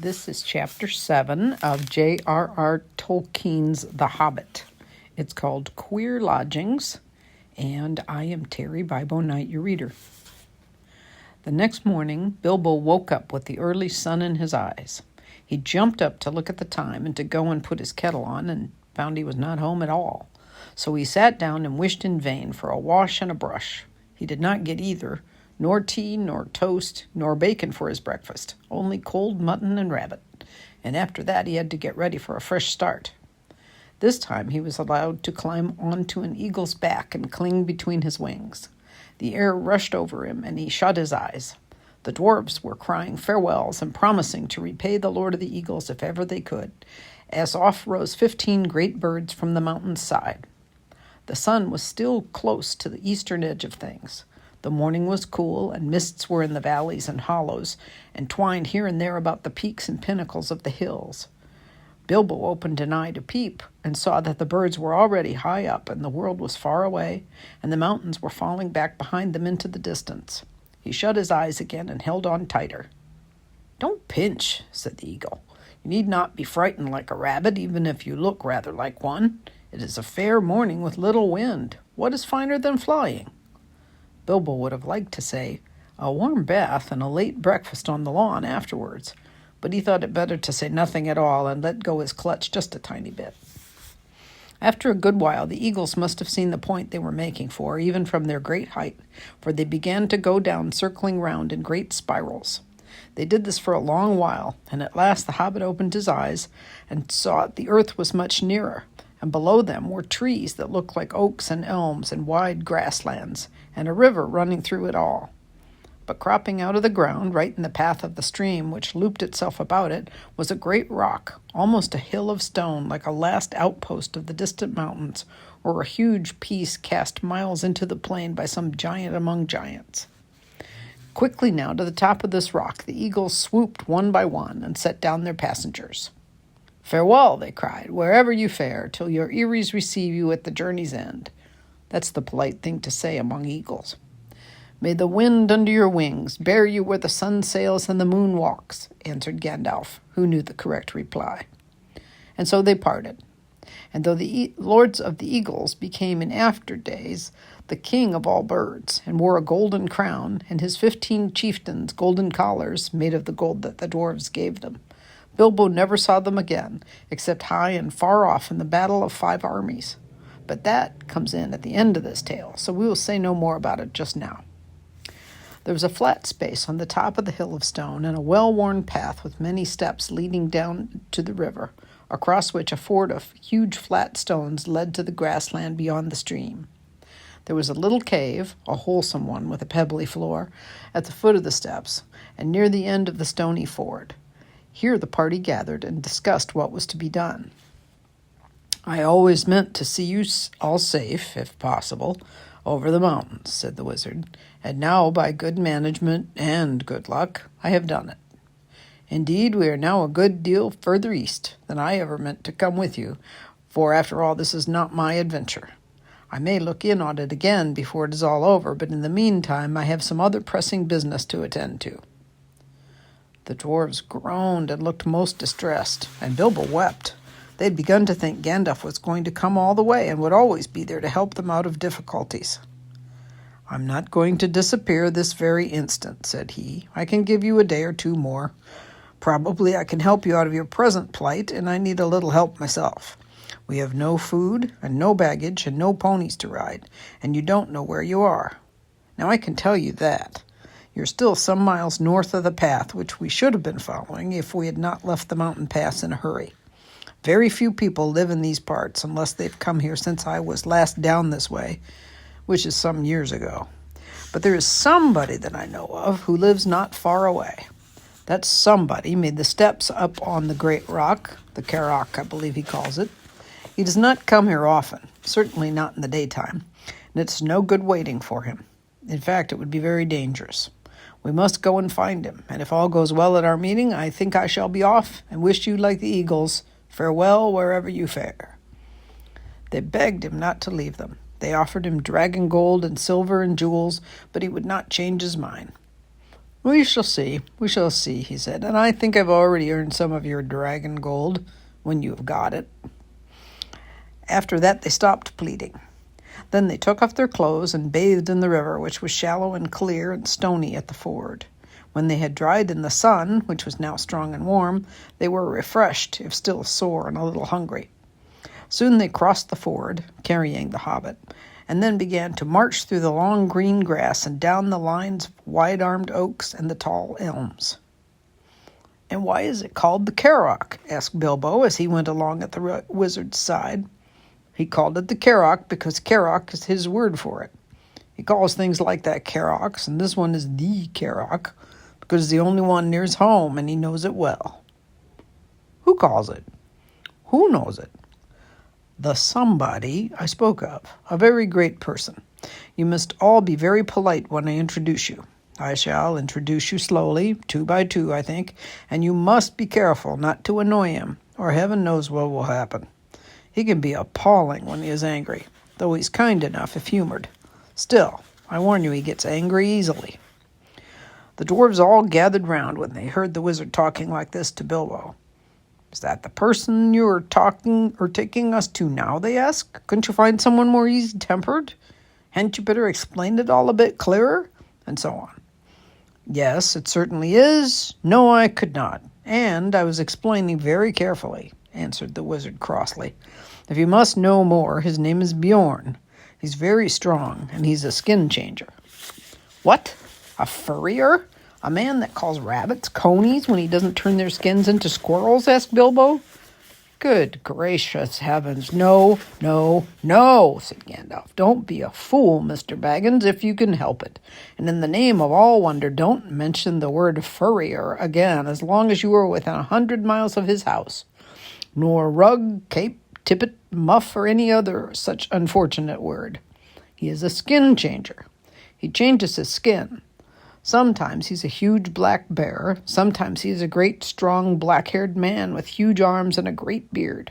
This is Chapter 7 of J.R.R. Tolkien's The Hobbit. It's called Queer Lodgings, and I am Terry Bibo Knight, your reader. The next morning, Bilbo woke up with the early sun in his eyes. He jumped up to look at the time and to go and put his kettle on, and found he was not home at all. So he sat down and wished in vain for a wash and a brush. He did not get either, nor tea, nor toast, nor bacon for his breakfast, only cold mutton and rabbit, and after that he had to get ready for a fresh start. This time he was allowed to climb onto an eagle's back and cling between his wings. The air rushed over him, and he shut his eyes. The dwarves were crying farewells and promising to repay the Lord of the Eagles if ever they could, as off rose 15 great birds from the mountain's side. The sun was still close to the eastern edge of things. The morning was cool, and mists were in the valleys and hollows, and twined here and there about the peaks and pinnacles of the hills. Bilbo opened an eye to peep, and saw that the birds were already high up, and the world was far away, and the mountains were falling back behind them into the distance. He shut his eyes again and held on tighter. "Don't pinch," said the eagle. "You need not be frightened like a rabbit, even if you look rather like one. It is a fair morning with little wind. What is finer than flying?" Bilbo would have liked to say, "A warm bath and a late breakfast on the lawn afterwards," but he thought it better to say nothing at all and let go his clutch just a tiny bit. After a good while, the eagles must have seen the point they were making for, even from their great height, for they began to go down, circling round in great spirals. They did this for a long while, and at last the hobbit opened his eyes and saw the earth was much nearer, and below them were trees that looked like oaks and elms and wide grasslands, and a river running through it all. But cropping out of the ground, right in the path of the stream, which looped itself about it, was a great rock, almost a hill of stone, like a last outpost of the distant mountains, or a huge piece cast miles into the plain by some giant among giants. Quickly now to the top of this rock the eagles swooped one by one and set down their passengers. "Farewell," they cried, "wherever you fare, till your eyries receive you at the journey's end." That's the polite thing to say among eagles. "May the wind under your wings bear you where the sun sails and the moon walks," answered Gandalf, who knew the correct reply. And so they parted. And though the lords of the eagles became in after days the king of all birds, and wore a golden crown, and his 15 chieftains golden collars made of the gold that the dwarves gave them, Bilbo never saw them again, except high and far off in the battle of 5 armies. But that comes in at the end of this tale, so we will say no more about it just now. There was a flat space on the top of the hill of stone, and a well-worn path with many steps leading down to the river, across which a ford of huge flat stones led to the grassland beyond the stream. There was a little cave, a wholesome one with a pebbly floor, at the foot of the steps, and near the end of the stony ford. Here the party gathered and discussed what was to be done. "I always meant to see you all safe, if possible, over the mountains," said the wizard, "and now, by good management and good luck, I have done it. Indeed, we are now a good deal further east than I ever meant to come with you, for after all this is not my adventure. I may look in on it again before it is all over, but in the meantime I have some other pressing business to attend to." The dwarves groaned and looked most distressed, and Bilbo wept. They'd begun to think Gandalf was going to come all the way and would always be there to help them out of difficulties. "I'm not going to disappear this very instant," said he. "I can give you a day or 2 more. Probably I can help you out of your present plight, and I need a little help myself. We have no food, and no baggage, and no ponies to ride, and you don't know where you are. Now I can tell you that. You're still some miles north of the path which we should have been following if we had not left the mountain pass in a hurry. Very few people live in these parts unless they've come here since I was last down this way, which is some years ago. But there is somebody that I know of who lives not far away. That somebody made the steps up on the great rock, the Carrock, I believe he calls it. He does not come here often, certainly not in the daytime, and it's no good waiting for him. In fact, it would be very dangerous. We must go and find him, and if all goes well at our meeting, I think I shall be off, and wish you, like the eagles, farewell wherever you fare." They begged him not to leave them. They offered him dragon gold and silver and jewels, but he would not change his mind. We shall see, he said, and I think I've already earned some of your dragon gold when you have got it. After that they stopped pleading. Then they took off their clothes and bathed in the river, which was shallow and clear and stony at the ford. When they had dried in the sun, which was now strong and warm, they were refreshed, if still sore and a little hungry. Soon they crossed the ford, carrying the Hobbit, and then began to march through the long green grass and down the lines of wide-armed oaks and the tall elms. "And why is it called the Carrock?" asked Bilbo as he went along at the wizard's side. "He called it the Carrock because Carrock is his word for it. He calls things like that Carrocks, and this one is the Carrock because it's the only one near his home, and he knows it well." "Who calls it? Who knows it?" "The somebody I spoke of, a very great person. You must all be very polite when I introduce you. I shall introduce you slowly, 2 by 2, I think, and you must be careful not to annoy him, or heaven knows what will happen. He can be appalling when he is angry, though he's kind enough if humored. Still, I warn you, he gets angry easily." The dwarves all gathered round when they heard the wizard talking like this to Bilbo. "Is that the person you are taking us to now?" they asked. "Couldn't you find someone more easy-tempered? Hadn't you better explain it all a bit clearer?" And so on. "Yes, it certainly is. No, I could not. And I was explaining very carefully," answered the wizard crossly. "If you must know more, his name is Beorn. He's very strong, and he's a skin changer." "What? A furrier? A man that calls rabbits conies when he doesn't turn their skins into squirrels?" asked Bilbo. "Good gracious heavens, no, no, no," said Gandalf. "Don't be a fool, Mr. Baggins, if you can help it. And in the name of all wonder, don't mention the word furrier again as long as you are within 100 miles of his house. Nor rug, cape, tippet, muff, or any other such unfortunate word. He is a skin changer. He changes his skin. Sometimes he's a huge black bear. Sometimes he is a great, strong, black-haired man with huge arms and a great beard.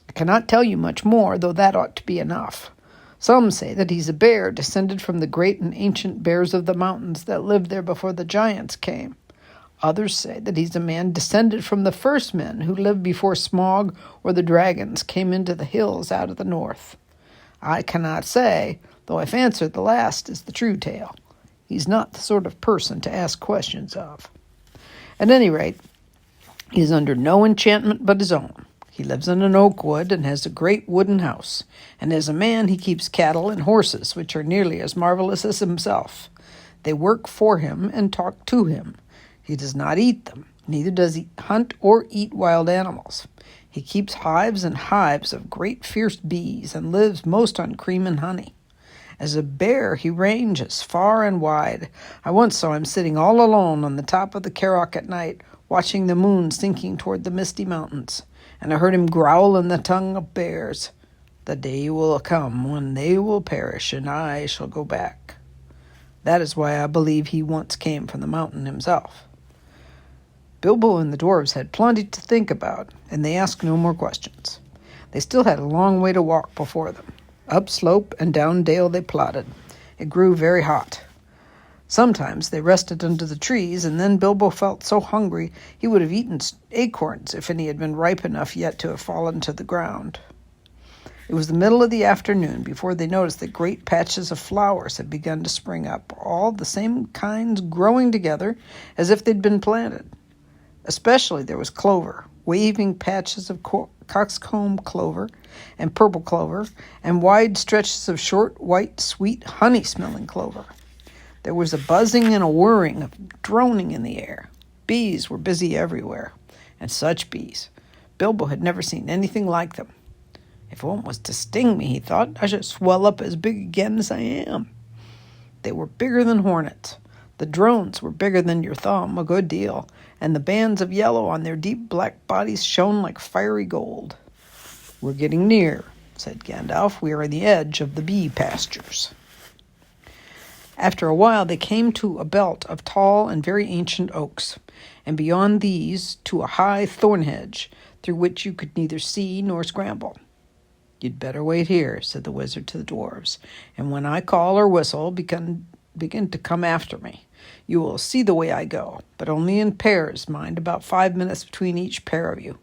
I cannot tell you much more, though that ought to be enough. Some say that he's a bear descended from the great and ancient bears of the mountains that lived there before the giants came. Others say that he's a man descended from the first men who lived before Smaug or the dragons came into the hills out of the north. I cannot say, though I fancy the last is the true tale. He's not the sort of person to ask questions of. At any rate, he is under no enchantment but his own. He lives in an oak wood and has a great wooden house, and as a man he keeps cattle and horses, which are nearly as marvelous as himself. They work for him and talk to him. He does not eat them, neither does he hunt or eat wild animals. He keeps hives and hives of great fierce bees and lives most on cream and honey. As a bear, he ranges far and wide. I once saw him sitting all alone on the top of the Carrock at night, watching the moon sinking toward the misty mountains, and I heard him growl in the tongue of bears. The day will come when they will perish, and I shall go back. That is why I believe he once came from the mountain himself." Bilbo and the dwarves had plenty to think about, and they asked no more questions. They still had a long way to walk before them. Up slope and down dale they plodded. It grew very hot. Sometimes they rested under the trees, and then Bilbo felt so hungry he would have eaten acorns if any had been ripe enough yet to have fallen to the ground. It was the middle of the afternoon before they noticed that great patches of flowers had begun to spring up, all the same kinds growing together as if they'd been planted. Especially there was clover, waving patches of coxcomb clover and purple clover, and wide stretches of short, white, sweet, honey-smelling clover. There was a buzzing and a whirring of droning in the air. Bees were busy everywhere, and such bees. Bilbo had never seen anything like them. If one was to sting me, he thought, I should swell up as big again as I am. They were bigger than hornets. The drones were bigger than your thumb, a good deal, and the bands of yellow on their deep black bodies shone like fiery gold. "We're getting near," said Gandalf. "We are on the edge of the bee pastures." After a while they came to a belt of tall and very ancient oaks, and beyond these to a high thorn hedge, through which you could neither see nor scramble. "You'd better wait here," said the wizard to the dwarves, "and when I call or whistle, begin to come after me. You will see the way I go, but only in pairs, mind, about 5 minutes between each pair of you.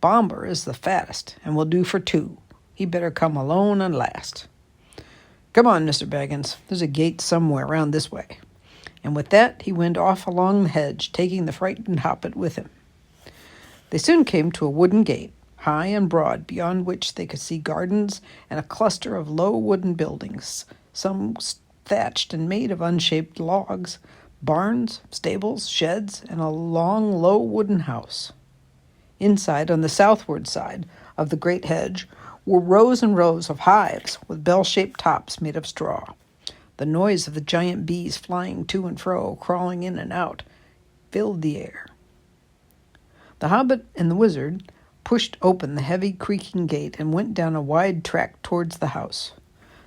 Bomber is the fattest, and will do for 2. He better come alone and last. Come on, Mr. Baggins. There's a gate somewhere round this way. And with that, he went off along the hedge, taking the frightened Hobbit with him. They soon came to a wooden gate, high and broad, beyond which they could see gardens and a cluster of low wooden buildings, some thatched and made of unshaped logs, barns, stables, sheds, and a long, low wooden house. Inside, on the southward side of the great hedge, were rows and rows of hives with bell-shaped tops made of straw. The noise of the giant bees flying to and fro, crawling in and out, filled the air. The Hobbit and the Wizard pushed open the heavy, creaking gate and went down a wide track towards the house.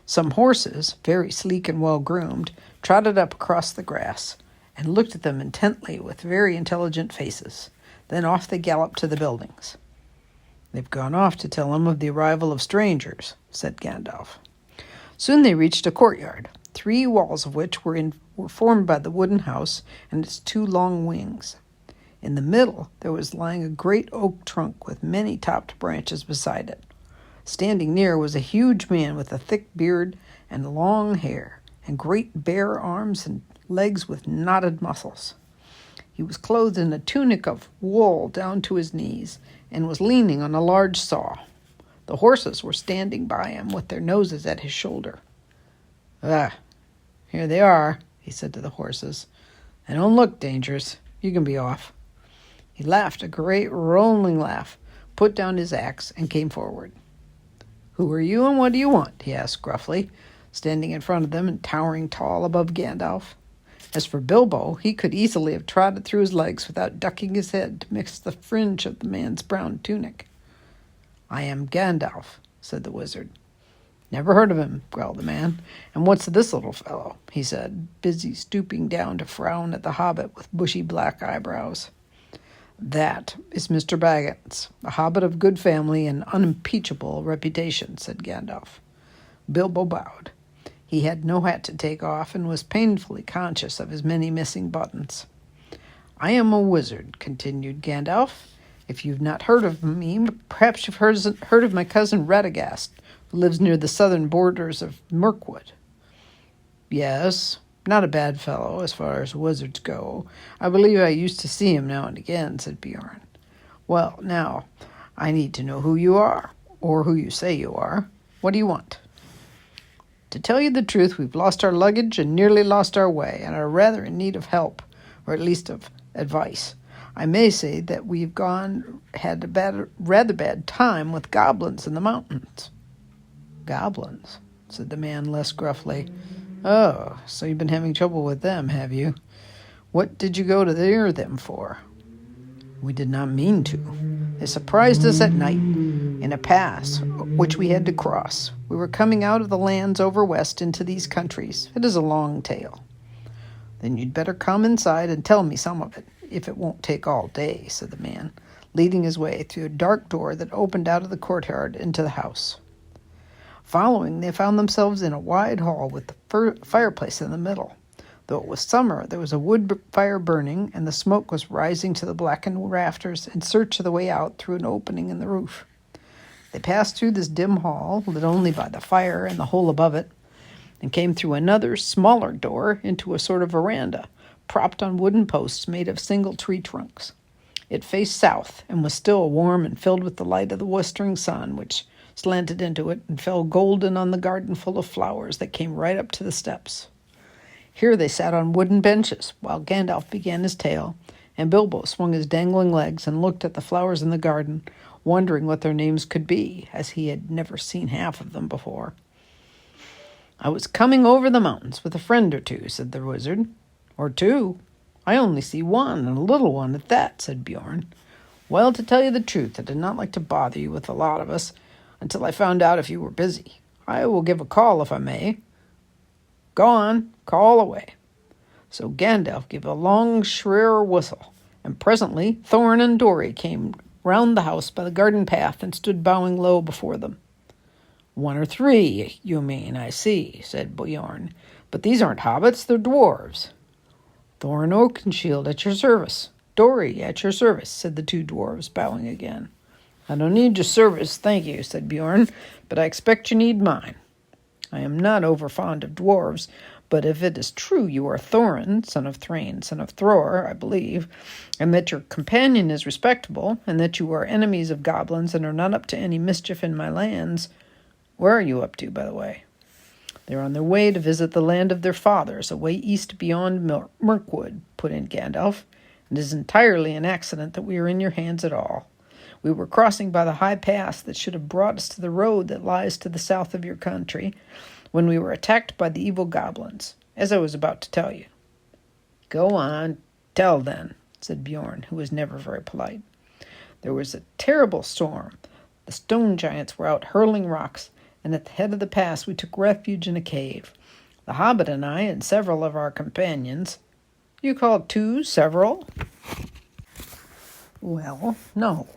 Some horses, very sleek and well-groomed, trotted up across the grass and looked at them intently with very intelligent faces. Then off they galloped to the buildings. "They've gone off to tell him of the arrival of strangers," said Gandalf. Soon they reached a courtyard, 3 walls of which were formed by the wooden house and its 2 long wings. In the middle there was lying a great oak trunk with many topped branches beside it. Standing near was a huge man with a thick beard and long hair, and great bare arms and legs with knotted muscles. He was clothed in a tunic of wool down to his knees, and was leaning on a large saw. The horses were standing by him with their noses at his shoulder. "Ah, here they are," he said to the horses. "They don't look dangerous. You can be off." He laughed a great rolling laugh, put down his axe, and came forward. "Who are you, and what do you want?" he asked gruffly, standing in front of them and towering tall above Gandalf. As for Bilbo, he could easily have trotted through his legs without ducking his head to mix the fringe of the man's brown tunic. "I am Gandalf," said the wizard. "Never heard of him," growled the man. "And what's this little fellow?" he said, busy stooping down to frown at the Hobbit with bushy black eyebrows. "That is Mr. Baggins, a Hobbit of good family and unimpeachable reputation," said Gandalf. Bilbo bowed. He had no hat to take off and was painfully conscious of his many missing buttons. "I am a wizard," continued Gandalf. "If you've not heard of me, perhaps you've heard of my cousin Radagast, who lives near the southern borders of Mirkwood." "Yes, not a bad fellow as far as wizards go. I believe I used to see him now and again," said Beorn. "Well, now, I need to know who you are, or who you say you are. What do you want?" "To tell you the truth, we've lost our luggage and nearly lost our way, and are rather in need of help, or at least of advice. I may say that we've had a rather bad time with goblins in the mountains." "Goblins?" said the man less gruffly. "Oh, so you've been having trouble with them, have you? What did you go to near them for?" "We did not mean to. They surprised us at night in a pass which we had to cross. We were coming out of the lands over west into these countries. It is a long tale." "Then you'd better come inside and tell me some of it, if it won't take all day," said the man, leading his way through a dark door that opened out of the courtyard into the house. Following, they found themselves in a wide hall with the fireplace in the middle. Though it was summer, there was a wood fire burning, and the smoke was rising to the blackened rafters in search of the way out through an opening in the roof. They passed through this dim hall, lit only by the fire and the hole above it, and came through another, smaller door into a sort of veranda, propped on wooden posts made of single tree trunks. It faced south, and was still warm and filled with the light of the westering sun, which slanted into it and fell golden on the garden full of flowers that came right up to the steps. Here they sat on wooden benches, while Gandalf began his tale, and Bilbo swung his dangling legs and looked at the flowers in the garden, wondering what their names could be, as he had never seen half of them before. "I was coming over the mountains with a friend or two," said the wizard. "Or two? I only see one, and a little one at that," said Beorn. "Well, to tell you the truth, I did not like to bother you with a lot of us until I found out if you were busy. I will give a call if I may." "Go on, call away." So Gandalf gave a long, shrill whistle, and presently Thorin and Dori came round the house by the garden path and stood bowing low before them. "1 or 3, you mean, I see," said Beorn, But these aren't hobbits, they're dwarves. Thorin Oakenshield at your service. Dory at your service, said the two dwarves, bowing again. I don't need your service, thank you, said Beorn, but I expect you need mine. I am not over fond of dwarves, but if it is true you are Thorin, son of Thrain, son of Thror, I believe, and that your companion is respectable, and that you are enemies of goblins and are not up to any mischief in my lands, where are you up to, by the way? They're on their way to visit the land of their fathers, away east beyond Mirkwood, put in Gandalf. It is entirely an accident that we are in your hands at all. We were crossing by the high pass that should have brought us to the road that lies to the south of your country, when we were attacked by the evil goblins, as I was about to tell you. Go on, tell then, said Beorn, who was never very polite. There was a terrible storm. The stone giants were out hurling rocks, and at the head of the pass we took refuge in a cave. The Hobbit and I and several of our companions. You call two several? Well, no.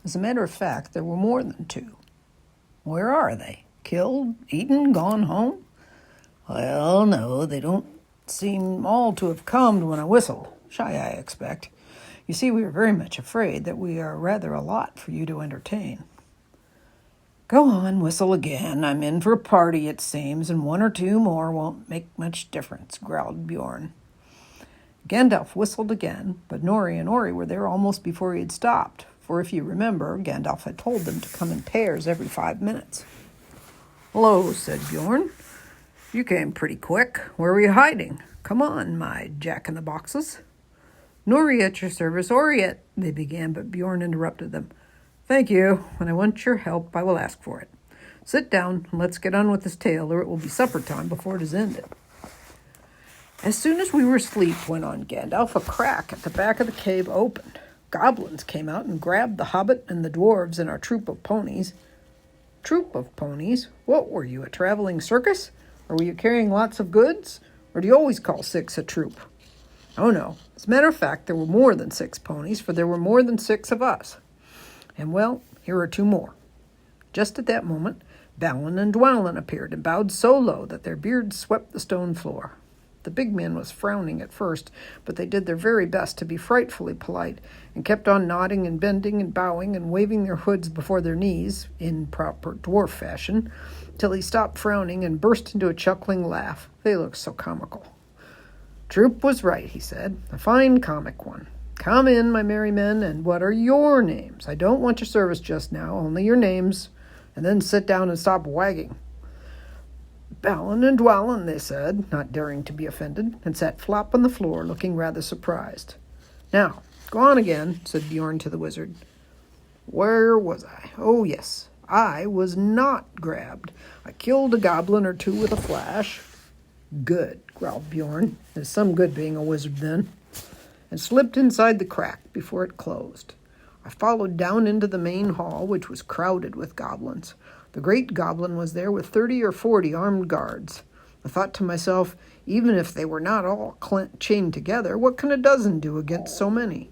As a matter of fact, there were more than two. Where are they? Killed, eaten, gone home? Well, no, they don't seem all to have calmed when I whistled. Shy, I expect. You see, we are very much afraid that we are rather a lot for you to entertain. Go on, whistle again. I'm in for a party, it seems, and one or two more won't make much difference, growled Beorn. Gandalf whistled again, but Nori and Ori were there almost before he had stopped, for if you remember, Gandalf had told them to come in pairs every 5 minutes. Hello, said Beorn. You came pretty quick. Where were you hiding? Come on, my jack-in-the-boxes. Nori at your service, Ori at, they began, but Beorn interrupted them. Thank you. When I want your help, I will ask for it. Sit down and let's get on with this tale, or it will be supper time before it is ended. As soon as we were asleep, went on Gandalf, a crack at the back of the cave opened. Goblins came out and grabbed the hobbit and the dwarves and our troop of ponies. Troop of ponies? What were you, a traveling circus? Or were you carrying lots of goods? Or do you always call 6 a troop? Oh, no. As a matter of fact, there were more than 6 ponies, for there were more than 6 of us. And, well, here are 2 more. Just at that moment, Balin and Dwalin appeared and bowed so low that their beards swept the stone floor. The big man was frowning at first, but they did their very best to be frightfully polite and kept on nodding and bending and bowing and waving their hoods before their knees, in proper dwarf fashion, till he stopped frowning and burst into a chuckling laugh. They looked so comical. Troop was right, he said, a fine comic one. Come in, my merry men, and what are your names? I don't want your service just now, only your names, and then sit down and stop wagging. Balin and Dwalin, they said, not daring to be offended, and sat flop on the floor, looking rather surprised. Now, go on again, said Beorn to the wizard. Where was I? Oh, yes, I was not grabbed. I killed a goblin or 2 with a flash. Good, growled Beorn. There's some good being a wizard then. And slipped inside the crack before it closed. I followed down into the main hall, which was crowded with goblins. The great goblin was there with 30 or 40 armed guards. I thought to myself, even if they were not all chained together, what can a dozen do against so many?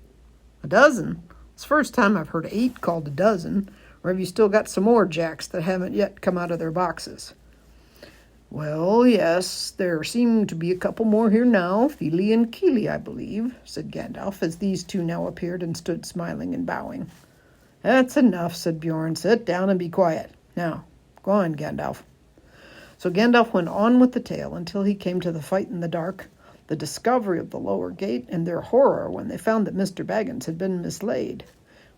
A dozen? It's the first time I've heard 8 called a dozen. Or have you still got some more jacks that haven't yet come out of their boxes? Well, yes, there seem to be a couple more here now, Fili and Kili, I believe, said Gandalf, as these 2 now appeared and stood smiling and bowing. That's enough, said Beorn. Sit down and be quiet. Now, go on, Gandalf. So Gandalf went on with the tale until he came to the fight in the dark, the discovery of the lower gate, and their horror when they found that Mr. Baggins had been mislaid.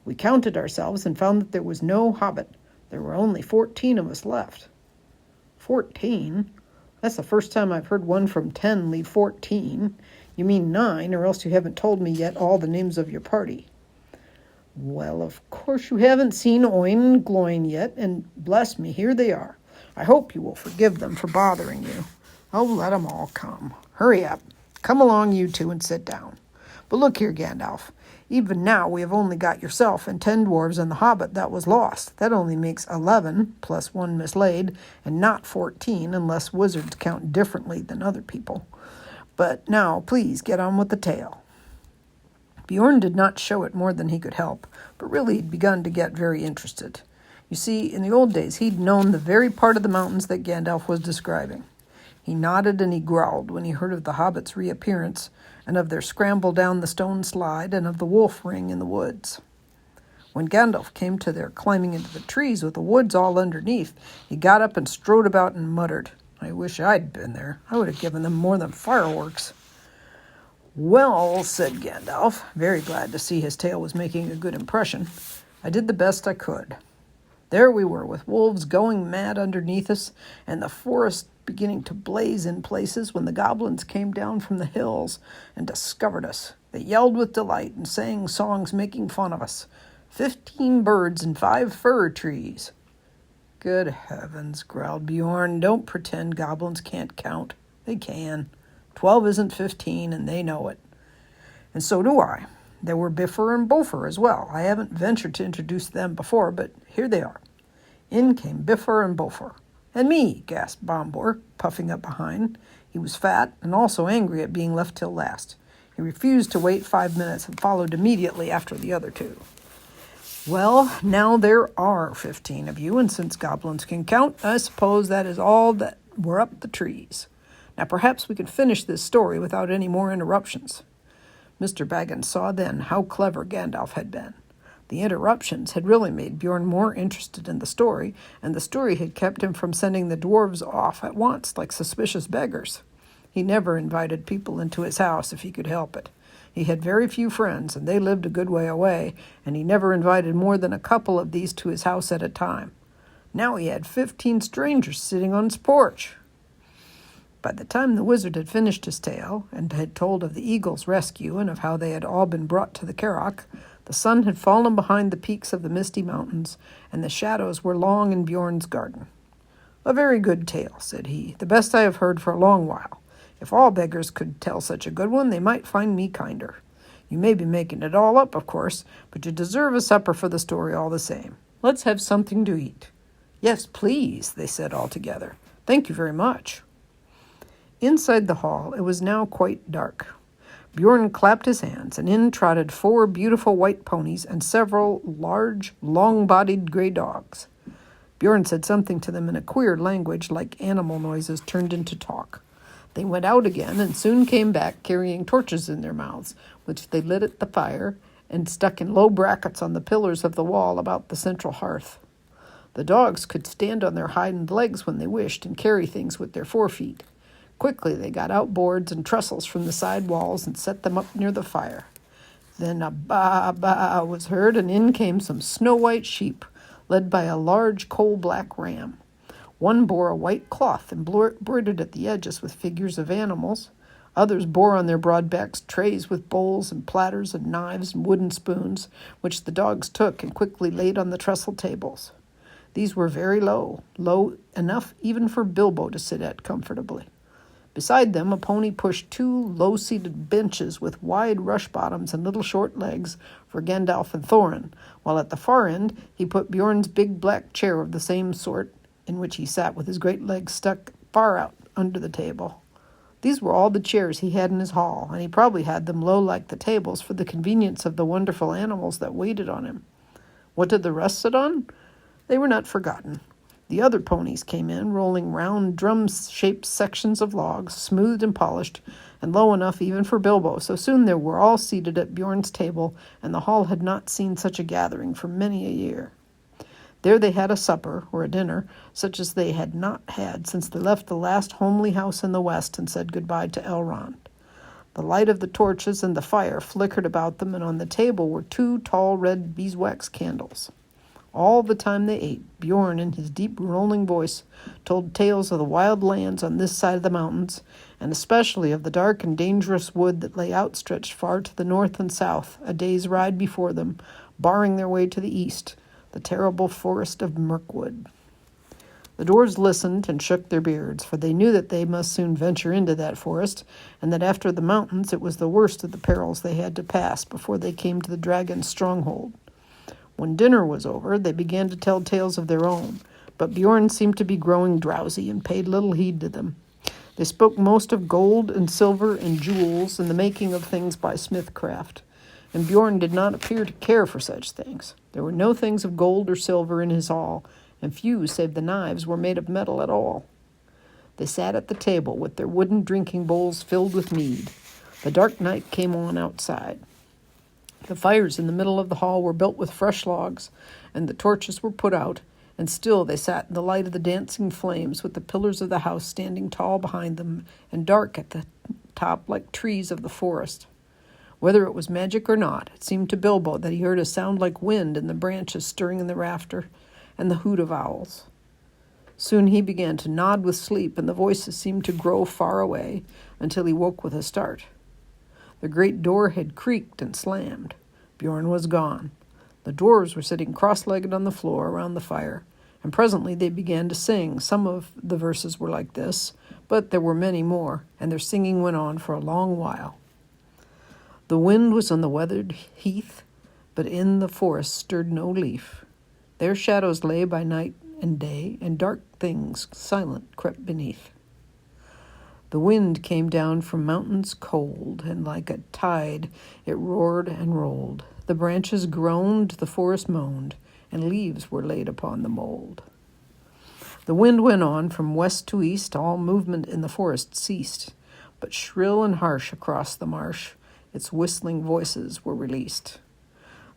We counted ourselves and found that there was no hobbit. There were only 14 of us left. 14? That's the first time I've heard one from 10 leave 14. You mean 9, or else you haven't told me yet all the names of your party. Well, of course you haven't seen Oin and Gloin yet, and bless me, here they are. I hope you will forgive them for bothering you. Oh, let 'em all come. Hurry up. Come along, you 2, and sit down. But look here, Gandalf. Even now we have only got yourself and 10 dwarves and the hobbit that was lost. That only makes 11, plus 1 mislaid, and not 14, unless wizards count differently than other people. But now, please, get on with the tale. Beorn did not show it more than he could help, but really he'd begun to get very interested. You see, in the old days, he'd known the very part of the mountains that Gandalf was describing. He nodded and he growled when he heard of the hobbits' reappearance, and of their scramble down the stone slide, and of the wolf ring in the woods. When Gandalf came to their climbing into the trees with the woods all underneath, he got up and strode about and muttered, "I wish I'd been there. I would have given them more than fireworks." "Well," said Gandalf, very glad to see his tale was making a good impression, "I did the best I could. There we were, with wolves going mad underneath us, and the forest beginning to blaze in places, when the goblins came down from the hills and discovered us. They yelled with delight and sang songs making fun of us. 15 birds and 5 fir trees." "Good heavens," growled Beorn, "don't pretend goblins can't count. They can. 12 isn't 15, and they know it. And so do I. There were Bifur and Bofur as well. I haven't ventured to introduce them before, but here they are." In came Bifur and Bofur. "And me," gasped Bombur, puffing up behind. He was fat and also angry at being left till last. He refused to wait 5 minutes and followed immediately after the other two. "Well, now there are 15 of you, and since goblins can count, I suppose that is all that were up the trees. Now perhaps we can finish this story without any more interruptions." Mr. Baggins saw then how clever Gandalf had been. The interruptions had really made Beorn more interested in the story, and the story had kept him from sending the dwarves off at once like suspicious beggars. He never invited people into his house if he could help it. He had very few friends, and they lived a good way away, and he never invited more than a couple of these to his house at a time. Now he had 15 strangers sitting on his porch. By the time the wizard had finished his tale, and had told of the eagle's rescue and of how they had all been brought to the Carrock, the sun had fallen behind the peaks of the misty mountains, and the shadows were long in Beorn's garden. "A very good tale," said he, "the best I have heard for a long while. If all beggars could tell such a good one, they might find me kinder. You may be making it all up, of course, but you deserve a supper for the story all the same. Let's have something to eat." "Yes, please," they said all together. "Thank you very much." Inside the hall, it was now quite dark. Beorn clapped his hands, and in trotted 4 beautiful white ponies and several large, long-bodied gray dogs. Beorn said something to them in a queer language, like animal noises turned into talk. They went out again and soon came back carrying torches in their mouths, which they lit at the fire and stuck in low brackets on the pillars of the wall about the central hearth. The dogs could stand on their hind legs when they wished and carry things with their forefeet. Quickly they got out boards and trestles from the side walls and set them up near the fire. Then a baa was heard, and in came some snow-white sheep, led by a large coal-black ram. One bore a white cloth embroidered at the edges with figures of animals. Others bore on their broad backs trays with bowls and platters and knives and wooden spoons, which the dogs took and quickly laid on the trestle tables. These were very low enough even for Bilbo to sit at comfortably. Beside them, a pony pushed 2 low-seated benches with wide rush bottoms and little short legs for Gandalf and Thorin, while at the far end he put Beorn's big black chair of the same sort, in which he sat with his great legs stuck far out under the table. These were all the chairs he had in his hall, and he probably had them low like the tables for the convenience of the wonderful animals that waited on him. What did the rest sit on? They were not forgotten. The other ponies came in, rolling round drum-shaped sections of logs, smoothed and polished, and low enough even for Bilbo, so soon they were all seated at Beorn's table, and the hall had not seen such a gathering for many a year. There they had a supper, or a dinner, such as they had not had since they left the last homely house in the west and said goodbye to Elrond. The light of the torches and the fire flickered about them, and on the table were 2 tall red beeswax candles. All the time they ate, Beorn, in his deep rolling voice, told tales of the wild lands on this side of the mountains, and especially of the dark and dangerous wood that lay outstretched far to the north and south, a day's ride before them, barring their way to the east, the terrible forest of Mirkwood. The dwarves listened and shook their beards, for they knew that they must soon venture into that forest, and that after the mountains it was the worst of the perils they had to pass before they came to the dragon's stronghold. When dinner was over, they began to tell tales of their own, but Beorn seemed to be growing drowsy and paid little heed to them. They spoke most of gold and silver and jewels and the making of things by smithcraft, and Beorn did not appear to care for such things. There were no things of gold or silver in his hall, and few save the knives were made of metal at all. They sat at the table with their wooden drinking bowls filled with mead. The dark night came on outside. The fires in the middle of the hall were built with fresh logs, and the torches were put out, and still they sat in the light of the dancing flames, with the pillars of the house standing tall behind them and dark at the top like trees of the forest. Whether it was magic or not, it seemed to Bilbo that he heard a sound like wind in the branches stirring in the rafter, and the hoot of owls. Soon he began to nod with sleep, and the voices seemed to grow far away until he woke with a start. The great door had creaked and slammed. Beorn was gone. The dwarves were sitting cross-legged on the floor around the fire, and presently they began to sing. Some of the verses were like this, but there were many more, and their singing went on for a long while. The wind was on the weathered heath, but in the forest stirred no leaf. Their shadows lay by night and day, and dark things silent crept beneath. The wind came down from mountains cold, and like a tide it roared and rolled. The branches groaned, the forest moaned, and leaves were laid upon the mold. The wind went on from west to east, all movement in the forest ceased, but shrill and harsh across the marsh its whistling voices were released.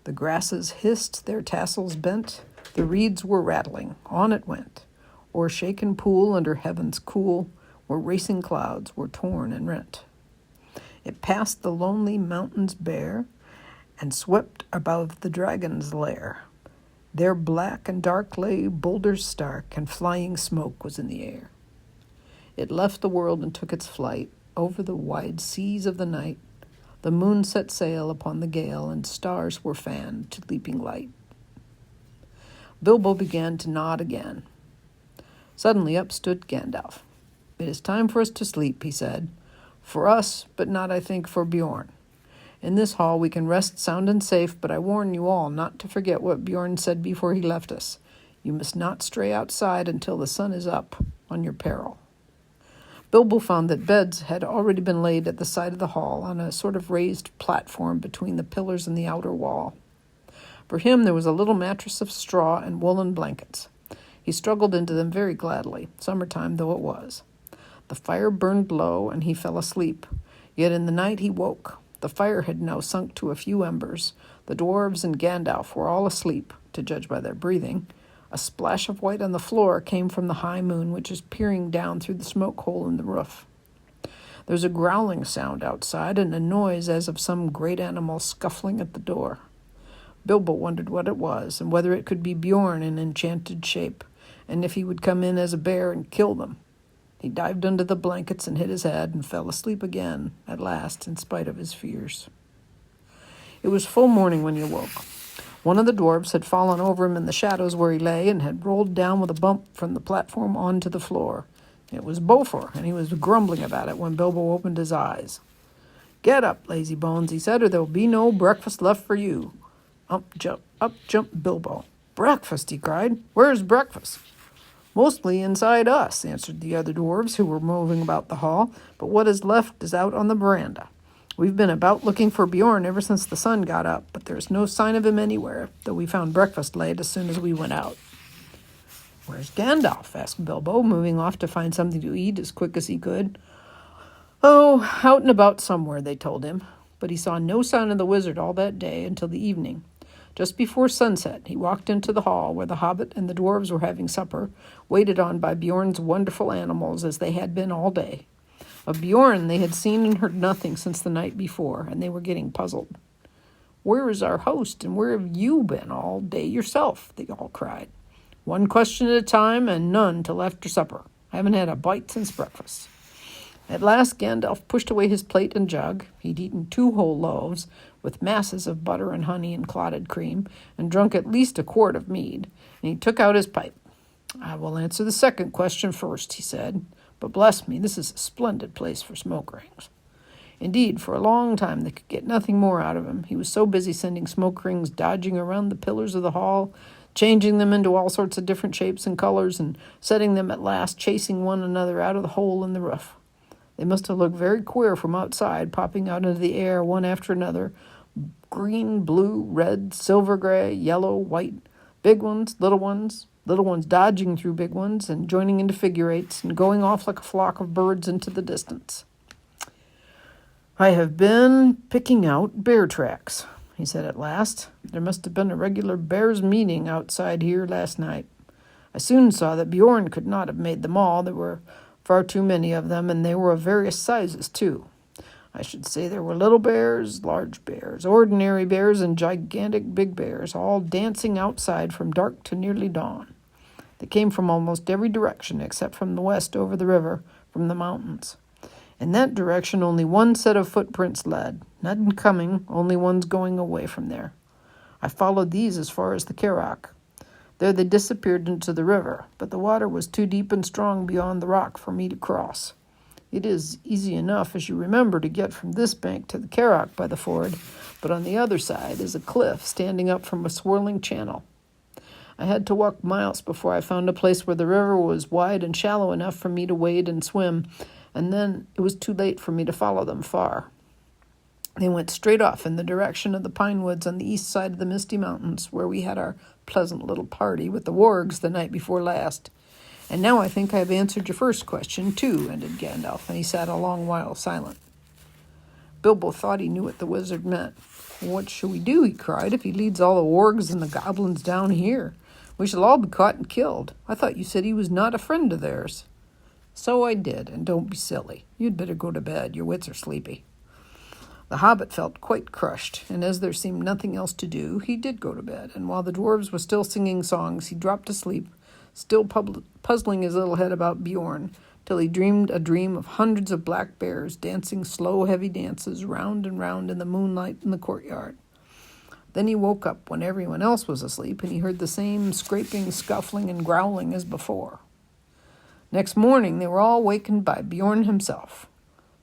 The grasses hissed, their tassels bent, the reeds were rattling, on it went. O'er shaken pool under heaven's cool, where racing clouds were torn and rent. It passed the lonely mountains bare, and swept above the dragon's lair. There black and dark lay boulders stark, and flying smoke was in the air. It left the world and took its flight over the wide seas of the night. The moon set sail upon the gale, and stars were fanned to leaping light. Bilbo began to nod again. Suddenly up stood Gandalf. "It is time for us to sleep," he said. "For us, but not, I think, for Beorn. In this hall we can rest sound and safe, but I warn you all not to forget what Beorn said before he left us. You must not stray outside until the sun is up, on your peril." Bilbo found that beds had already been laid at the side of the hall on a sort of raised platform between the pillars and the outer wall. For him there was a little mattress of straw and woolen blankets. He struggled into them very gladly, summertime though it was. The fire burned low, and he fell asleep. Yet in the night he woke. The fire had now sunk to a few embers. The dwarves and Gandalf were all asleep, to judge by their breathing. A splash of white on the floor came from the high moon, which was peering down through the smoke hole in the roof. There was a growling sound outside, and a noise as of some great animal scuffling at the door. Bilbo wondered what it was, and whether it could be Beorn in enchanted shape, and if he would come in as a bear and kill them. He dived under the blankets and hid his head, and fell asleep again, at last, in spite of his fears. It was full morning when he awoke. One of the dwarves had fallen over him in the shadows where he lay, and had rolled down with a bump from the platform onto the floor. It was Beaufort, and he was grumbling about it when Bilbo opened his eyes. "Get up, lazy bones," he said, "or there will be no breakfast left for you." Up jumped Bilbo. "Breakfast," he cried. "Where's breakfast?" "Mostly inside us," answered the other dwarves, who were moving about the hall, "but what is left is out on the veranda. We've been about looking for Beorn ever since the sun got up, but there's no sign of him anywhere, though we found breakfast laid as soon as we went out." "Where's Gandalf?" asked Bilbo, moving off to find something to eat as quick as he could. "Oh, out and about somewhere," they told him, but he saw no sign of the wizard all that day until the evening. Just before sunset, he walked into the hall where the Hobbit and the dwarves were having supper, waited on by Beorn's wonderful animals as they had been all day. Of Beorn they had seen and heard nothing since the night before, and they were getting puzzled. "Where is our host, and where have you been all day yourself?" they all cried. "One question at a time, and none till after supper. I haven't had a bite since breakfast." At last Gandalf pushed away his plate and jug. He'd eaten 2 whole loaves, with masses of butter and honey and clotted cream, and drunk at least a quart of mead, and he took out his pipe. "I will answer the second question first," he said, "but bless me, this is a splendid place for smoke rings." Indeed, for a long time they could get nothing more out of him. He was so busy sending smoke rings dodging around the pillars of the hall, changing them into all sorts of different shapes and colors, and setting them at last chasing one another out of the hole in the roof. They must have looked very queer from outside, popping out into the air one after another, green, blue, red, silver gray, yellow, white, big ones, little ones, little ones dodging through big ones and joining into figure eights and going off like a flock of birds into the distance. "I have been picking out bear tracks," he said at last. "There must have been a regular bears' meeting outside here last night. I soon saw that Beorn could not have made them all. There were far too many of them, and they were of various sizes, too. I should say there were little bears, large bears, ordinary bears, and gigantic big bears, all dancing outside from dark to nearly dawn. They came from almost every direction except from the west over the river, from the mountains. In that direction only one set of footprints led, none coming, only ones going away from there. I followed these as far as the Carrock. There they disappeared into the river, but the water was too deep and strong beyond the rock for me to cross. It is easy enough, as you remember, to get from this bank to the Carrock by the ford, but on the other side is a cliff standing up from a swirling channel. I had to walk miles before I found a place where the river was wide and shallow enough for me to wade and swim, and then it was too late for me to follow them far. They went straight off in the direction of the pine woods on the east side of the Misty Mountains, where we had our pleasant little party with the wargs the night before last. And now I think I have answered your first question, too," ended Gandalf, and he sat a long while silent. Bilbo thought he knew what the wizard meant. "What shall we do," he cried, "if he leads all the wargs and the goblins down here? We shall all be caught and killed. I thought you said he was not a friend of theirs." "So I did, and don't be silly. You'd better go to bed. Your wits are sleepy." The Hobbit felt quite crushed, and as there seemed nothing else to do, he did go to bed, and while the dwarves were still singing songs, he dropped asleep, still puzzling his little head about Beorn, till he dreamed a dream of hundreds of black bears dancing slow, heavy dances round and round in the moonlight in the courtyard. Then he woke up when everyone else was asleep, and he heard the same scraping, scuffling, and growling as before. Next morning they were all wakened by Beorn himself.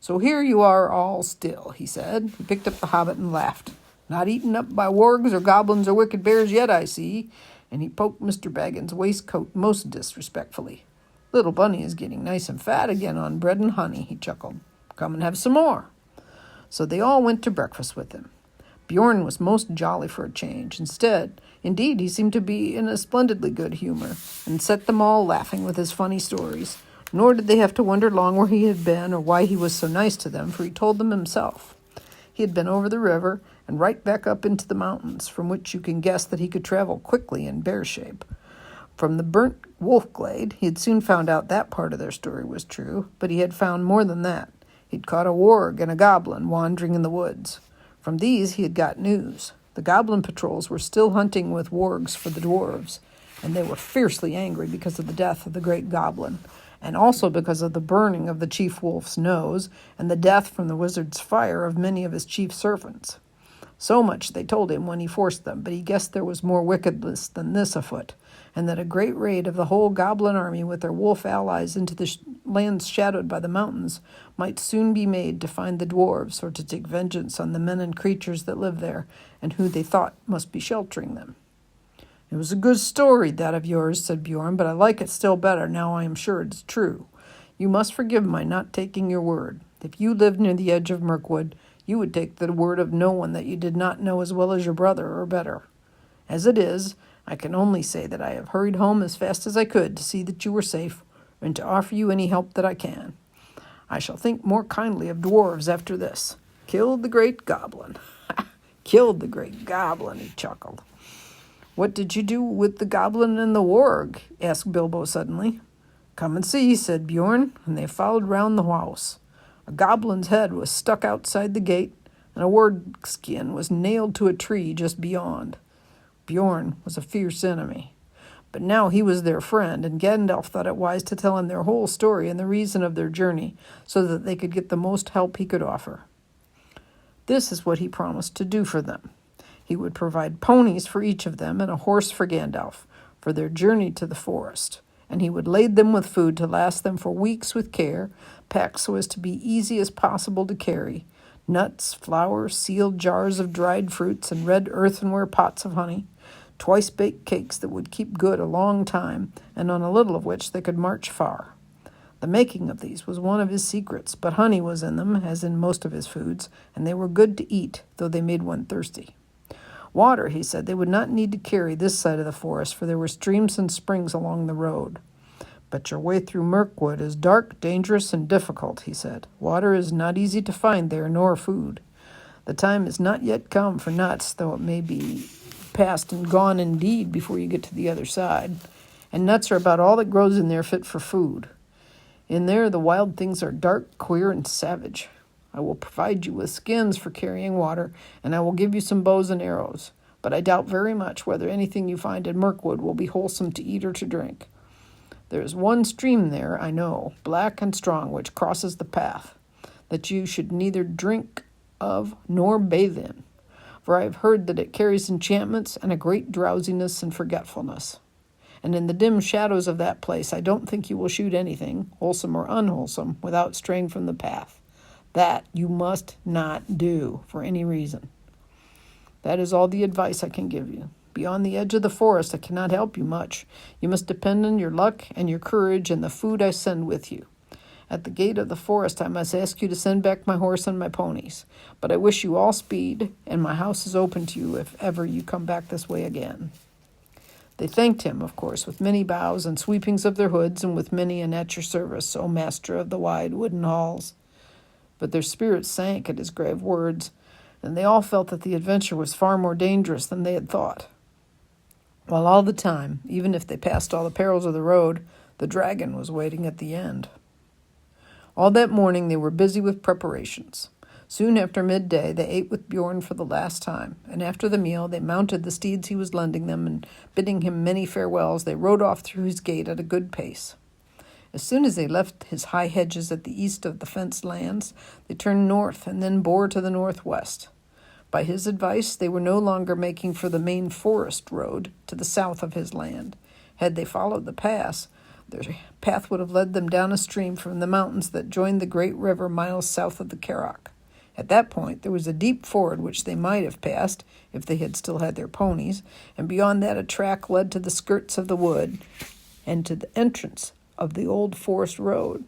"So here you are all still," he said. He picked up the Hobbit and laughed. "Not eaten up by wargs or goblins or wicked bears yet, I see." And he poked Mr. Baggins' waistcoat most disrespectfully. "Little Bunny is getting nice and fat again on bread and honey," he chuckled. "Come and have some more." So they all went to breakfast with him. Beorn was most jolly for a change. Indeed, he seemed to be in a splendidly good humor, and set them all laughing with his funny stories. Nor did they have to wonder long where he had been or why he was so nice to them, for he told them himself. He had been over the river and right back up into the mountains, from which you can guess that he could travel quickly in bear shape. From the burnt wolf glade, he had soon found out that part of their story was true, but he had found more than that. He'd caught a warg and a goblin wandering in the woods. From these he had got news. The goblin patrols were still hunting with wargs for the dwarves, and they were fiercely angry because of the death of the great goblin, and also because of the burning of the chief wolf's nose and the death from the wizard's fire of many of his chief servants. So much they told him when he forced them, but he guessed there was more wickedness than this afoot, and that a great raid of the whole goblin army with their wolf allies into the lands shadowed by the mountains might soon be made to find the dwarves, or to take vengeance on the men and creatures that lived there, and who they thought must be sheltering them. "It was a good story, that of yours," said Beorn, "but I like it still better now I am sure it is true. You must forgive my not taking your word. If you lived near the edge of Mirkwood, you would take the word of no one that you did not know as well as your brother, or better. As it is, I can only say that I have hurried home as fast as I could to see that you were safe, and to offer you any help that I can. I shall think more kindly of dwarves after this. Killed the great goblin." "Killed the great goblin," he chuckled. "What did you do with the goblin and the warg?" asked Bilbo suddenly. "Come and see," said Beorn, and they followed round the house. A goblin's head was stuck outside the gate, and a warg skin was nailed to a tree just beyond. Beorn was a fierce enemy, but now he was their friend, and Gandalf thought it wise to tell him their whole story and the reason of their journey, so that they could get the most help he could offer. This is what he promised to do for them. He would provide ponies for each of them and a horse for Gandalf for their journey to the forest, and he would lade them with food to last them for weeks with care, packed so as to be easy as possible to carry, nuts, flour, sealed jars of dried fruits, and red earthenware pots of honey, twice-baked cakes that would keep good a long time, and on a little of which they could march far. The making of these was one of his secrets, but honey was in them, as in most of his foods, and they were good to eat, though they made one thirsty. Water, he said, they would not need to carry this side of the forest, for there were streams and springs along the road. But your way through Mirkwood is dark, dangerous, and difficult, he said. Water is not easy to find there, nor food. The time is not yet come for nuts, though it may be past and gone indeed before you get to the other side. And nuts are about all that grows in there fit for food. In there the wild things are dark, queer, and savage. I will provide you with skins for carrying water, and I will give you some bows and arrows. But I doubt very much whether anything you find in Mirkwood will be wholesome to eat or to drink. There is one stream there, I know, black and strong, which crosses the path, that you should neither drink of nor bathe in. For I have heard that it carries enchantments and a great drowsiness and forgetfulness. And in the dim shadows of that place I don't think you will shoot anything, wholesome or unwholesome, without straying from the path. That you must not do for any reason. That is all the advice I can give you. Beyond the edge of the forest I cannot help you much. You must depend on your luck and your courage and the food I send with you. At the gate of the forest I must ask you to send back my horse and my ponies. But I wish you all speed, and my house is open to you if ever you come back this way again. They thanked him, of course, with many bows and sweepings of their hoods, and with many an at your service, O master of the wide wooden halls. But their spirits sank at his grave words, and they all felt that the adventure was far more dangerous than they had thought. While all the time, even if they passed all the perils of the road, the dragon was waiting at the end. All that morning they were busy with preparations. Soon after midday they ate with Beorn for the last time, and after the meal they mounted the steeds he was lending them, and bidding him many farewells, they rode off through his gate at a good pace. As soon as they left his high hedges at the east of the fenced lands, they turned north and then bore to the northwest. By his advice, they were no longer making for the main forest road to the south of his land. Had they followed the pass, their path would have led them down a stream from the mountains that joined the great river miles south of the Carrock. At that point, there was a deep ford which they might have passed if they had still had their ponies, and beyond that a track led to the skirts of the wood and to the entrance of the old forest road.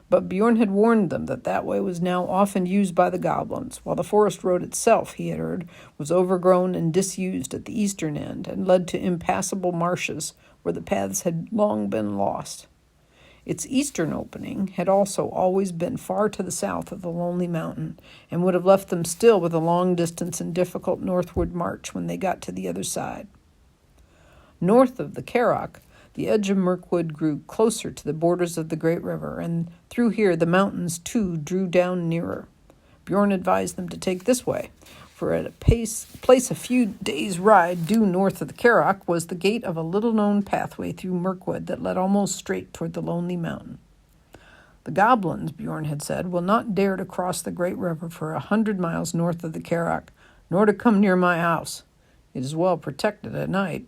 But Beorn had warned them that that way was now often used by the goblins, while the forest road itself, he had heard, was overgrown and disused at the eastern end, and led to impassable marshes where the paths had long been lost. Its eastern opening had also always been far to the south of the lonely mountain, and would have left them still with a long distance and difficult northward march when they got to the other side. North of the Carrock, the edge of Mirkwood grew closer to the borders of the great river, and through here the mountains too drew down nearer. Beorn advised them to take this way, for at a place a few days' ride due north of the Carrock was the gate of a little-known pathway through Mirkwood that led almost straight toward the lonely mountain. The goblins, Beorn had said, will not dare to cross the great river for 100 miles north of the Carrock, nor to come near my house. It is well protected at night,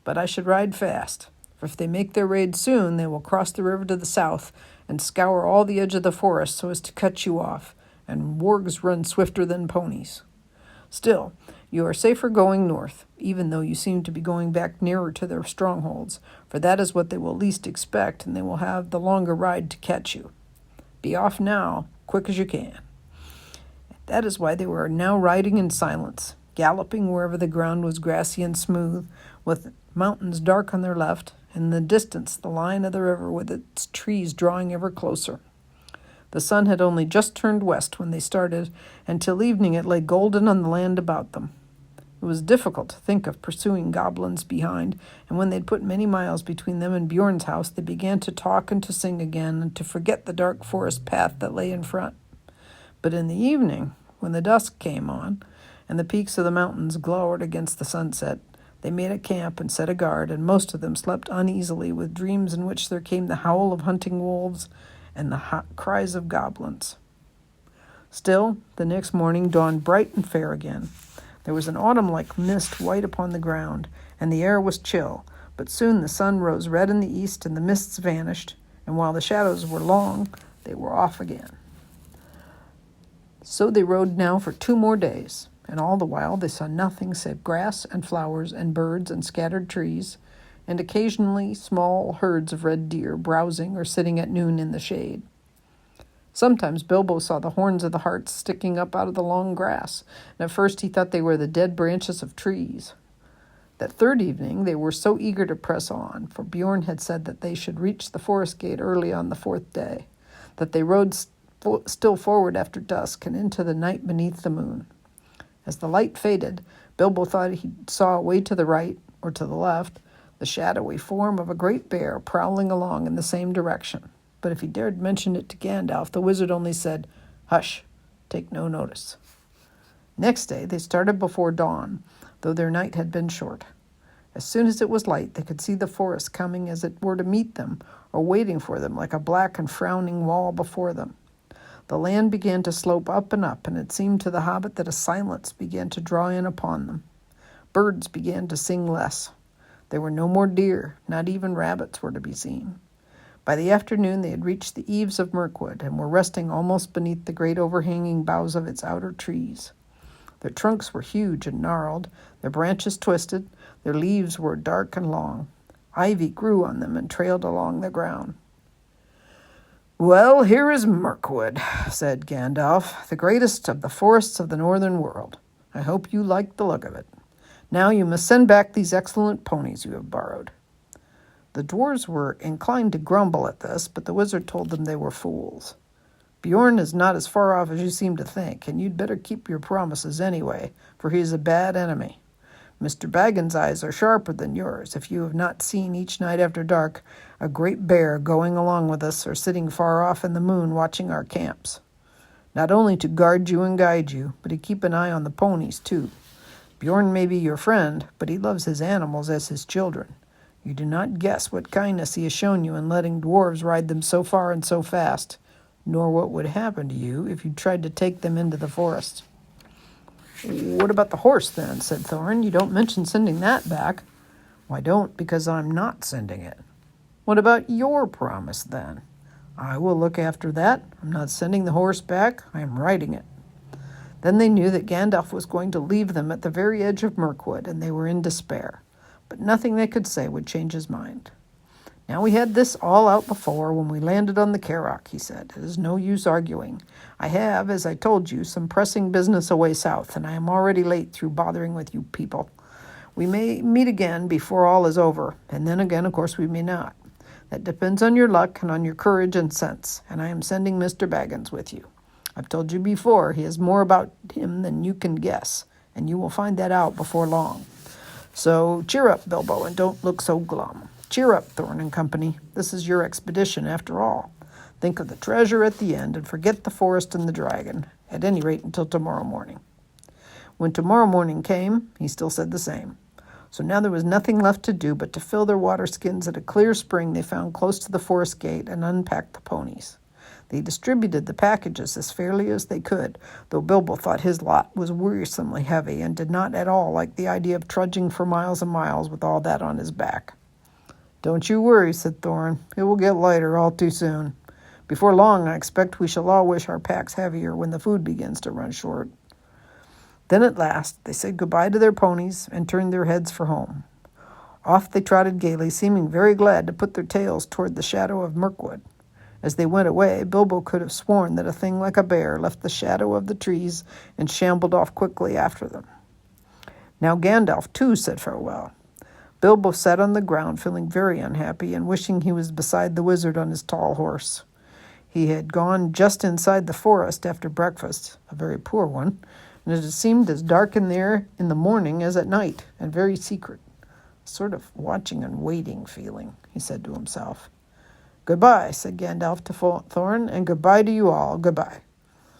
but I should ride fast. For if they make their raid soon, they will cross the river to the south and scour all the edge of the forest so as to cut you off, and wargs run swifter than ponies. Still, you are safer going north, even though you seem to be going back nearer to their strongholds, for that is what they will least expect, and they will have the longer ride to catch you. Be off now, quick as you can. That is why they were now riding in silence, galloping wherever the ground was grassy and smooth, with mountains dark on their left, and in the distance the line of the river with its trees drawing ever closer. The sun had only just turned west when they started, and till evening it lay golden on the land about them. It was difficult to think of pursuing goblins behind, and when they'd put many miles between them and Beorn's house, they began to talk and to sing again, and to forget the dark forest path that lay in front. But in the evening, when the dusk came on, and the peaks of the mountains glowered against the sunset, they made a camp and set a guard, and most of them slept uneasily with dreams in which there came the howl of hunting wolves and the hot cries of goblins. Still, the next morning dawned bright and fair again. There was an autumn-like mist white upon the ground, and the air was chill, but soon the sun rose red in the east and the mists vanished, and while the shadows were long, they were off again. So they rode now for 2 more days, and all the while they saw nothing save grass and flowers and birds and scattered trees, and occasionally small herds of red deer browsing or sitting at noon in the shade. Sometimes Bilbo saw the horns of the harts sticking up out of the long grass, and at first he thought they were the dead branches of trees. That third evening they were so eager to press on, for Beorn had said that they should reach the forest gate early on the fourth day, that they rode still forward after dusk and into the night beneath the moon. As the light faded, Bilbo thought he saw away to the right, or to the left, the shadowy form of a great bear prowling along in the same direction. But if he dared mention it to Gandalf, the wizard only said, "Hush, take no notice." Next day they started before dawn, though their night had been short. As soon as it was light, they could see the forest coming as it were to meet them, or waiting for them like a black and frowning wall before them. The land began to slope up, and it seemed to the hobbit that a silence began to draw in upon them. Birds began to sing less. There were no more deer, not even rabbits were to be seen. By the afternoon they had reached the eaves of Mirkwood, and were resting almost beneath the great overhanging boughs of its outer trees. Their trunks were huge and gnarled, their branches twisted, their leaves were dark and long. Ivy grew on them and trailed along the ground. "Well, here is Mirkwood," said Gandalf, "the greatest of the forests of the northern world. I hope you like the look of it. Now you must send back these excellent ponies you have borrowed." The dwarves were inclined to grumble at this, but the wizard told them they were fools. "Beorn is not as far off as you seem to think, and you'd better keep your promises anyway, for he is a bad enemy. Mr. Baggins' eyes are sharper than yours, if you have not seen each night after dark a great bear going along with us or sitting far off in the moon watching our camps. Not only to guard you and guide you, but to keep an eye on the ponies too. Beorn may be your friend, but he loves his animals as his children. You do not guess what kindness he has shown you in letting dwarves ride them so far and so fast, nor what would happen to you if you tried to take them into the forest." "What about the horse, then?" said Thorin. "You don't mention sending that back." "I don't, because I'm not sending it." "What about your promise, then?" "I will look after that. I'm not sending the horse back. I am riding it." Then they knew that Gandalf was going to leave them at the very edge of Mirkwood, and they were in despair. But nothing they could say would change his mind. "Now we had this all out before when we landed on the Carrock," he said. "It is no use arguing. I have, as I told you, some pressing business away south, and I am already late through bothering with you people. We may meet again before all is over, and then again, of course, we may not. That depends on your luck and on your courage and sense, and I am sending Mr. Baggins with you. I've told you before, he has more about him than you can guess, and you will find that out before long. So cheer up, Bilbo, and don't look so glum. Cheer up, Thorn and Company. This is your expedition, after all. Think of the treasure at the end and forget the forest and the dragon, at any rate until tomorrow morning." When tomorrow morning came, he still said the same. So now there was nothing left to do but to fill their water skins at a clear spring they found close to the forest gate and unpack the ponies. They distributed the packages as fairly as they could, though Bilbo thought his lot was wearisomely heavy and did not at all like the idea of trudging for miles and miles with all that on his back. "Don't you worry," said Thorin. "It will get lighter all too soon. Before long, I expect we shall all wish our packs heavier when the food begins to run short." Then at last they said goodbye to their ponies and turned their heads for home. Off they trotted gaily, seeming very glad to put their tails toward the shadow of Mirkwood. As they went away, Bilbo could have sworn that a thing like a bear left the shadow of the trees and shambled off quickly after them. Now Gandalf, too, said farewell. Bilbo sat on the ground, feeling very unhappy and wishing he was beside the wizard on his tall horse. He had gone just inside the forest after breakfast, a very poor one, and it had seemed as dark in there in the morning as at night, and very secret. A sort of watching and waiting feeling, he said to himself. "Goodbye," said Gandalf to Thorin, "and goodbye to you all. Goodbye.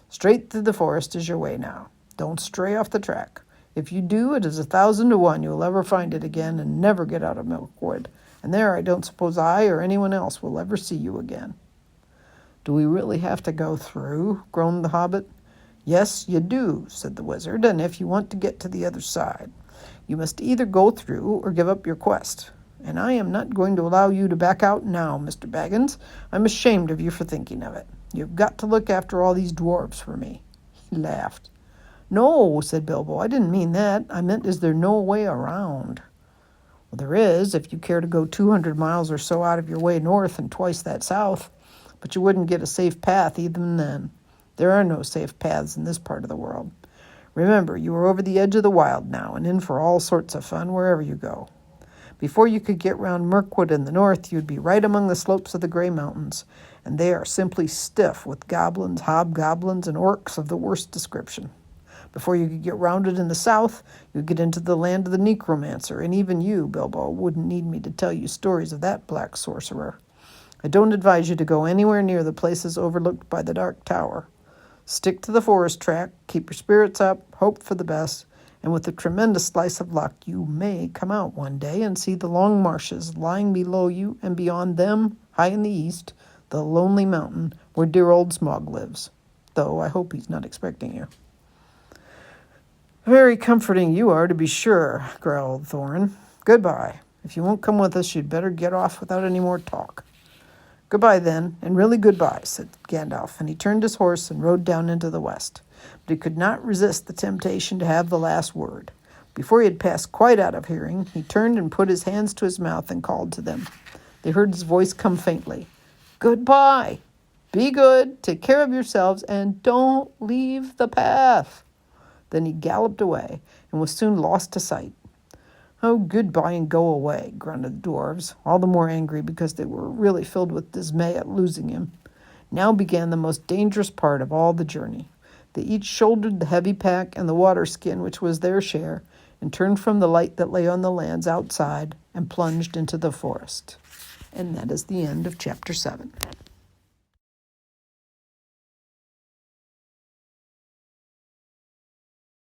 Straight through the forest is your way now. Don't stray off the track. If you do, it is 1,000 to 1 you will ever find it again and never get out of Mirkwood. And there I don't suppose I or anyone else will ever see you again." "Do we really have to go through?" groaned the hobbit. "Yes, you do," said the wizard, "and if you want to get to the other side, you must either go through or give up your quest. And I am not going to allow you to back out now, Mr. Baggins. I'm ashamed of you for thinking of it. You've got to look after all these dwarves for me." He laughed. "No," said Bilbo, "I didn't mean that. I meant, is there no way around?" "Well, there is, if you care to go 200 miles or so out of your way north and twice that south. but you wouldn't get a safe path even then. There are no safe paths in this part of the world. Remember, you are over the edge of the wild now and in for all sorts of fun wherever you go. Before you could get round Mirkwood in the north, you'd be right among the slopes of the Grey Mountains, and they are simply stiff with goblins, hobgoblins, and orcs of the worst description. Before you could get rounded in the south, you'd get into the land of the necromancer, and even you, Bilbo, wouldn't need me to tell you stories of that black sorcerer. I don't advise you to go anywhere near the places overlooked by the Dark Tower. Stick to the forest track, keep your spirits up, hope for the best, and with a tremendous slice of luck, you may come out one day and see the long marshes lying below you, and beyond them, high in the east, the lonely mountain where dear old Smaug lives. Though I hope he's not expecting you. Very comforting you are, to be sure, growled Thorin. Goodbye. If you won't come with us, you'd better get off without any more talk. Goodbye, then, and really goodbye, said Gandalf, and he turned his horse and rode down into the west. But he could not resist the temptation to have the last word. Before he had passed quite out of hearing, he turned and put his hands to his mouth and called to them. They heard his voice come faintly. Goodbye. Be good, take care of yourselves, and don't leave the path. Then he galloped away and was soon lost to sight. Oh, goodbye and go away, grunted the dwarves, all the more angry because they were really filled with dismay at losing him. Now began the most dangerous part of all the journey. They each shouldered the heavy pack and the water skin which was their share, and turned from the light that lay on the lands outside and plunged into the forest. And that is the end of Chapter 7.